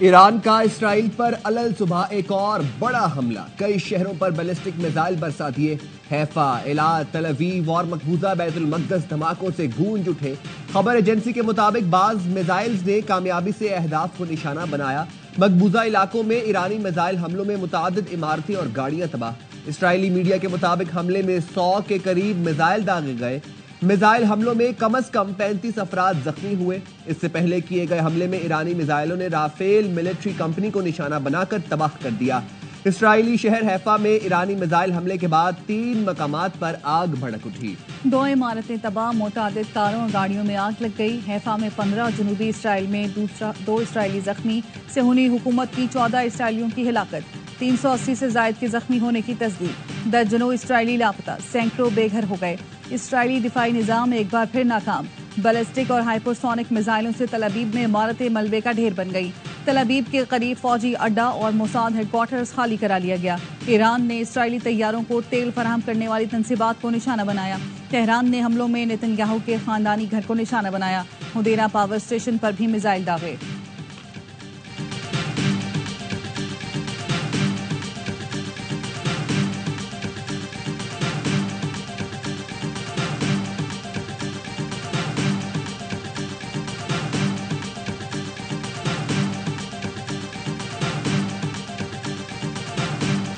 Iran का Israel पर अलल सुबह एक और बड़ा हमला, कई शहरों पर बैलिस्टिक मिसाइल बरसा दिए। हैफा, एलात, तल अवीव और मकबूजा बैतुल मक़दस धमाकों से गूंज उठे। खबर एजेंसी के मुताबिक बाज मिसाइल्स ने कामयाबी से अहदाफ को निशाना बनाया। मकबूजा इलाकों में ईरानी मिसाइल हमलों में मुतादिद इमारतें और गाड़ियां तबाह। इसराइली मीडिया के मुताबिक हमले में 100 के करीब मिसाइल दागे गए। मिसाइल हमलों में कम से कम 35 अफराद जख्मी हुए। इससे पहले किए गए हमले में ईरानी मिसाइलों ने राफेल मिलिट्री कंपनी को निशाना बनाकर तबाह कर दिया। इसराइली शहर हैफा में ईरानी मिसाइल हमले के बाद 3 मकामात पर आग भड़क उठी। 2 इमारतें तबाह, मुतादिद कारों और गाड़ियों में आग लग गई। हैफा में 15, जनूबी इसराइल में 2 इसराइली जख्मी। सेहूनी हुकूमत की 14 इसराइलियों की हिलाकत, 380 से जायद के जख्मी होने की तस्दीक। दर्जनों इसराइली लापता, सैकड़ों बेघर हो गए। इसराइली दिफाई निजाम एक बार फिर नाकाम। बैलिस्टिक और हाइपरसोनिक मिसाइलों से तल अवीव में इमारतें मलबे का ढेर बन गई। तल अवीव के करीब फौजी अड्डा और मोसाद हेडक्वार्टर्स खाली करा लिया गया। ईरान ने इसराइली तैयारों को तेल फराहम करने वाली तंसीबात को निशाना बनाया। तेहरान ने हमलों में नेतन्याहू के खानदानी घर को निशाना बनाया। हुदैरा पावर स्टेशन पर भी मिसाइल दागे।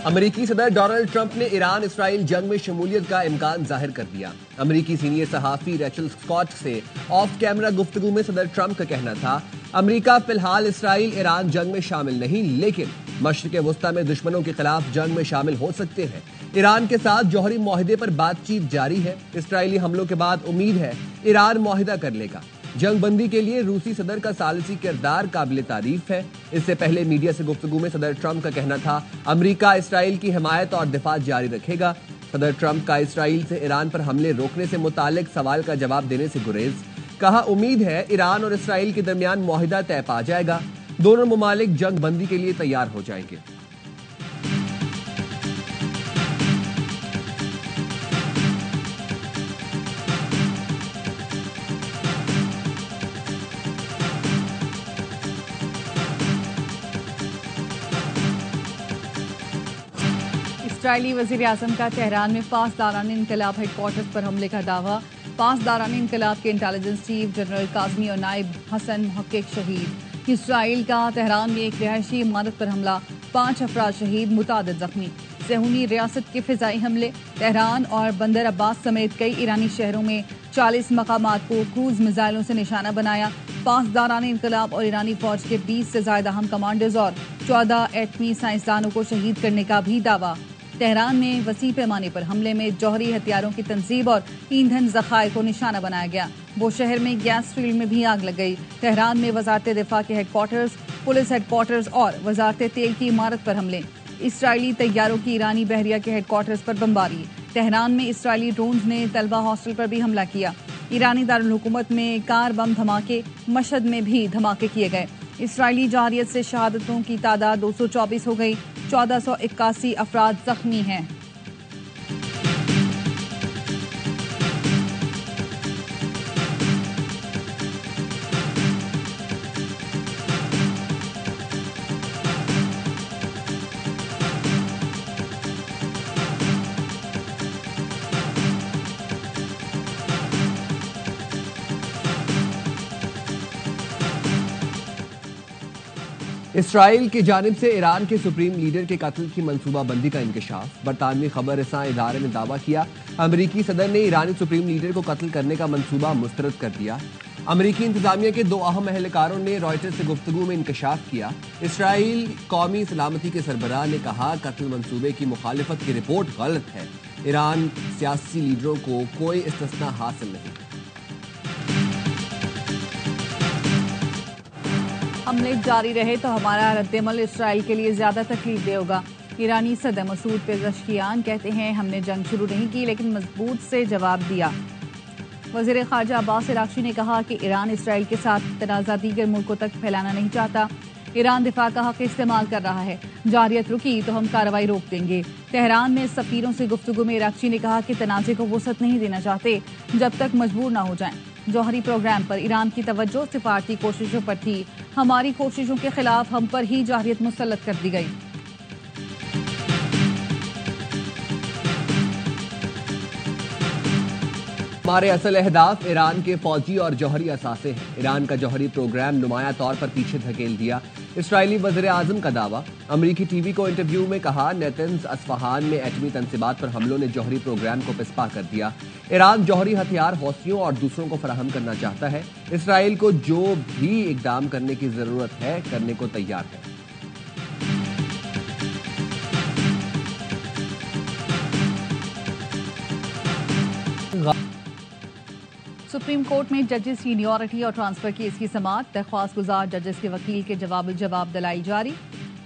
अमेरिकी सदर डोनाल्ड ट्रंप ने ईरान इसराइल जंग में शमूलियत का इम्कान जाहिर कर दिया। अमेरिकी सीनियर सहाफी रेचल स्कॉट से ऑफ कैमरा गुफ्तगू में सदर ट्रंप का कहना था, अमेरिका फिलहाल इसराइल ईरान जंग में शामिल नहीं, लेकिन मशरिक वस्ता में दुश्मनों के खिलाफ जंग में शामिल हो सकते हैं। ईरान के साथ जौहरी मुआहदे पर बातचीत जारी है। इसराइली हमलों के बाद उम्मीद है ईरान मुआहदा कर लेगा। जंग बंदी के लिए रूसी सदर का सालिसी किरदार काबिल तारीफ है। इससे पहले मीडिया से गुफ्तगू में सदर ट्रंप का कहना था, अमेरिका इसराइल की हिमायत और दिफा जारी रखेगा। सदर ट्रंप का इसराइल से ईरान पर हमले रोकने से मुतालिक सवाल का जवाब देने से गुरेज। कहा, उम्मीद है ईरान और इसराइल के दरमियान मुआहिदा तय पा जाएगा। दोनों मुमालिक जंग बंदी के लिए तैयार हो जाएंगे। इसराइली वज़ीर आज़म का तेहरान में पासदारान इनकलाब हेडक्वार्टर्स पर हमले का दावा। पासदारान इनकलाब के इंटेलिजेंस चीफ जनरल काज़मी और नायब हसन मुहक्किक शहीद। इसराइल का तेहरान में एक रिहायशी इमारत पर हमला, 5 अफराद शहीद, मुतादिद जख्मी। सेहूनी रियासत के फिजाई हमले, तेहरान और बंदर अब्बास समेत कई ईरानी शहरों में 40 मकामात को क्रूज मिसाइलों से निशाना बनाया। पासदारान इनकलाब और ईरानी फौज के 20 से ज्यादा अहम कमांडर्स और 14 एटमी साइंसदानों को शहीद करने का भी दावा। तेहरान में वसी पैमाने पर हमले में जौहरी हथियारों की तंसीब और ईंधन जखायर को निशाना बनाया गया। वो शहर में गैस फील्ड में भी आग लग गई। तेहरान में वजारत दिफा के हेडक्वार्टर्स, पुलिस हेडक्वार्टर्स और वजारत तेल की इमारत पर हमले। इसराइली तैयारों की ईरानी बहरिया के हेडक्वार्टर्स पर बमबारी। तेहरान में इसराइली ड्रोन्स ने तलबा हॉस्टल पर भी हमला किया। ईरानी दारुल हुकूमत में कार बम धमाके, मशहद में भी धमाके किए गए। इसराइली जारियत से शहादतों की तादाद 224 हो गई, 1481 अफराद जख्मी हैं। इसराइल की जानिब से ईरान के सुप्रीम लीडर के कत्ल की मंसूबाबंदी का इंकशाफ। बरतानवी खबर रसां इदारे ने दावा किया, अमरीकी सदर ने ईरानी सुप्रीम लीडर को कत्ल करने का मंसूबा मुस्तरद कर दिया। अमरीकी इंतजामिया के 2 अहम एहलकारों ने रॉयटर्स से गुफ्तगू में इंकशाफ किया। इसराइल कौमी सलामती के सरबराह ने कहा, कत्ल मंसूबे की मुखालिफत की रिपोर्ट गलत है। ईरान सियासी लीडरों को कोई इस्तिस्ना हासिल नहीं। हमले जारी रहे तो हमारा रद्देमल इसराइल के लिए ज्यादा तकलीफदेह होगा। ईरानी सदर मसूद पेज़ेश्कियान कहते हैं, हमने जंग शुरू नहीं की लेकिन मजबूत से जवाब दिया। वज़ीर ख़ारजा अब्बास इराक़ची ने कहा कि ईरान इसराइल के साथ तनाज़ा दीगर मुल्कों तक फैलाना नहीं चाहता। ईरान दिफा का हक इस्तेमाल कर रहा है, जारियत रुकी तो हम कार्रवाई रोक देंगे। तेहरान में सफ़ीरों से गुफ्तगू में इराक़ची ने कहा कि तनाज़े को वसअत नहीं देना चाहते जब तक मजबूर ना हो जाएं। जौहरी प्रोग्राम पर ईरान की तवज्जो सिफारती कोशिशों पर थी। हमारी कोशिशों के खिलाफ हम पर ही जाहिरियत मुसल्लत कर दी गई। हमारे असल अहदाफ ईरान के फौजी और जौहरी असासे हैं। ईरान का जौहरी प्रोग्राम नुमाया तौर पर पीछे धकेल दिया। इसराइली वज़ीर आज़म का दावा। अमरीकी टीवी को इंटरव्यू में कहा, नेतन्स अस्फहान में एटमी तंसीबात पर हमलों ने जौहरी प्रोग्राम को पिसपा कर दिया। ईरान जौहरी हथियार हौसियों और दूसरों को फराहम करना चाहता है। इसराइल को जो भी इकदाम करने की जरूरत है करने को तैयार है। सुप्रीम कोर्ट में जजेस सीनियरिटी और ट्रांसफर केस की समाअत। दरख्वास्त गुजार जजेस के वकील के जवाब दलाई जारी।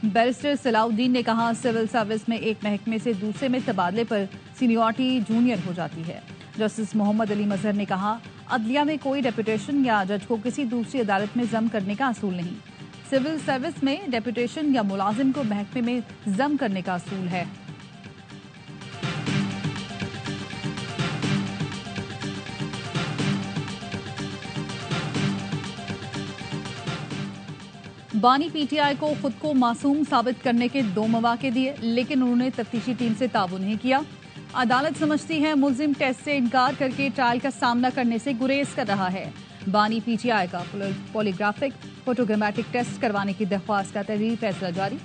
बैरिस्टर सलाउद्दीन ने कहा, सिविल सर्विस में एक महकमे से दूसरे में तबादले पर सीनियरिटी जूनियर हो जाती है। जस्टिस मोहम्मद अली मजहर ने कहा, अदलिया में कोई डेपुटेशन या जज को किसी दूसरी अदालत में जम करने का असूल नहीं। सिविल सर्विस में डेपुटेशन या मुलाजिम को महकमे में जम करने का असूल है। बानी पीटीआई को खुद को मासूम साबित करने के 2 मौके दिए, लेकिन उन्होंने तफ्तीशी टीम से ताउन नहीं किया। अदालत समझती है मुलजिम टेस्ट से इनकार करके ट्रायल का सामना करने से गुरेज कर रहा है। बानी पीटीआई का पॉलीग्राफिक फोटोग्रामेटिक टेस्ट करवाने की दरख्वास्त का तहरीरी फैसला जारी।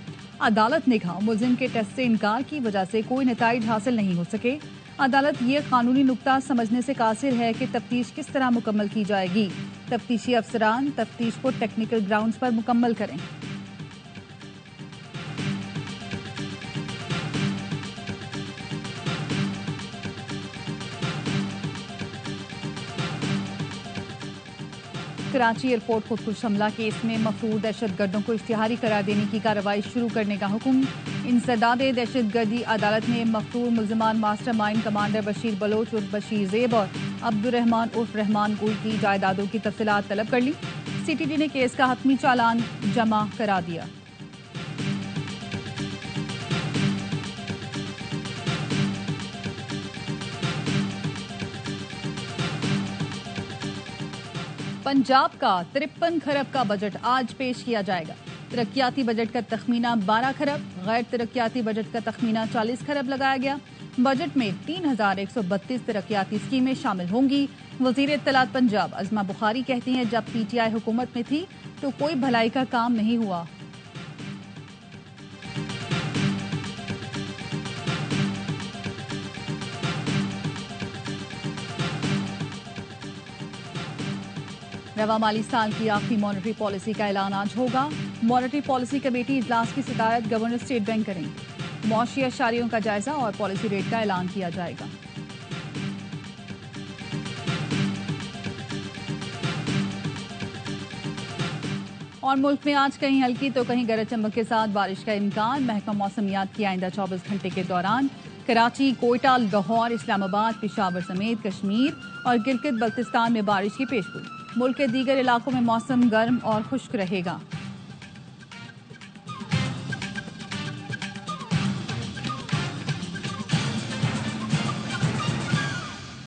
अदालत ने कहा, मुलजिम के टेस्ट से इनकार की वजह से कोई नताइज हासिल नहीं हो सके। अदालत ये कानूनी नुक्ता समझने से कासिर है कि तफ्तीश किस तरह मुकम्मल की जाएगी। तफ्तीशी अफसरान तफ्तीश को टेक्निकल ग्राउंड्स पर मुकम्मल करें। कराची एयरपोर्ट खुदकुश हमला केस में मफरूर दहशतगर्दों को इश्तिहारी करार देने की कार्रवाई शुरू करने का हुक्म। इंसदादे दहशतगर्दी अदालत ने मफरूर मुल्जिमान मास्टरमाइंड कमांडर बशीर बलोच उर्फ बशीर जेब और अब्दुर्रहमान उर्फ रहमान गुल की जायदादों की तफसीलात तलब कर ली। सीटीडी ने केस का हतमी चालान जमा करा दिया। पंजाब का 53 खरब का बजट आज पेश किया जाएगा। तरक्याती बजट का तखमीना 12 खरब, गैर तरक्याती बजट का तखमीना 40 खरब लगाया गया। बजट में 3132 तरक्याती स्कीमें शामिल होंगी। वजीर इत्तलात पंजाब अज़मा बुखारी कहती हैं, जब पीटीआई हुकूमत में थी तो कोई भलाई का काम नहीं हुआ। रवा माली साल की आखिरी मॉनेटरी पॉलिसी का ऐलान आज होगा। मॉनेटरी पॉलिसी कमेटी इजलास की सदारत गवर्नर स्टेट बैंक करेंगे। मौशी अशारियों का जायजा और पॉलिसी रेट का ऐलान किया जाएगा। और मुल्क में आज कहीं हल्की तो कहीं गरज चमक के साथ बारिश का इम्कान। महकमा मौसमियात की आइंदा 24 घंटे के दौरान कराची, कोयटा, लाहौर, इस्लामाबाद, पेशावर समेत कश्मीर और गिलगित बल्तिस्तान में बारिश की पेशगोई। मुल्क के दीगर इलाकों में मौसम गर्म और खुश्क रहेगा।